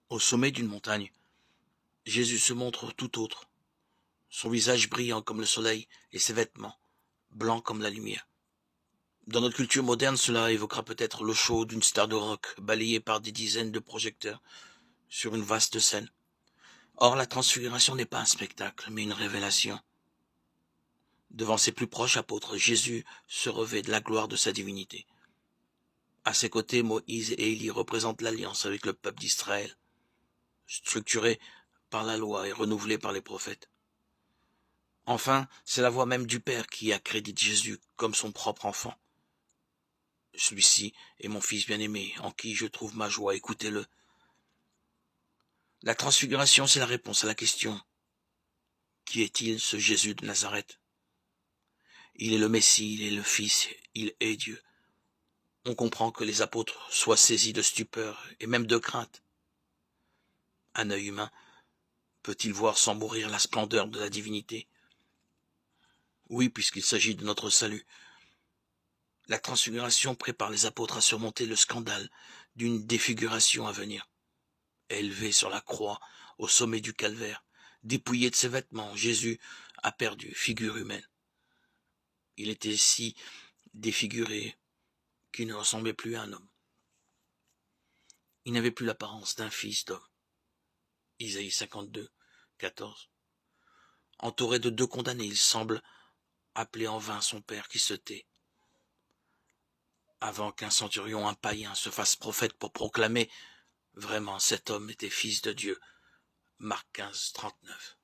Au sommet d'une montagne, Jésus se montre tout autre, son visage brillant comme le soleil et ses vêtements blancs comme la lumière. Dans notre culture moderne, cela évoquera peut-être le show d'une star de rock balayée par des dizaines de projecteurs sur une vaste scène. Or, la transfiguration n'est pas un spectacle, mais une révélation. Devant ses plus proches apôtres, Jésus se revêt de la gloire de sa divinité. À ses côtés, Moïse et Élie représentent l'alliance avec le peuple d'Israël, structurée par la loi et renouvelée par les prophètes. Enfin, c'est la voix même du Père qui accrédite Jésus comme son propre enfant. Celui-ci est mon fils bien-aimé, en qui je trouve ma joie, écoutez-le. La transfiguration, c'est la réponse à la question. Qui est-il, ce Jésus de Nazareth? Il est le Messie, il est le Fils, il est Dieu. On comprend que les apôtres soient saisis de stupeur et même de crainte. Un œil humain peut-il voir sans mourir la splendeur de la divinité? Oui, puisqu'il s'agit de notre salut. La transfiguration prépare les apôtres à surmonter le scandale d'une défiguration à venir. Élevé sur la croix, au sommet du calvaire, dépouillé de ses vêtements, Jésus a perdu figure humaine. Il était si défiguré qu'il ne ressemblait plus à un homme. Il n'avait plus l'apparence d'un fils d'homme. Isaïe 52, 14. Entouré de 2 condamnés, il semble appeler en vain son père qui se tait. Avant qu'un centurion, un païen, se fasse prophète pour proclamer vraiment cet homme était fils de Dieu. Marc 15, 39.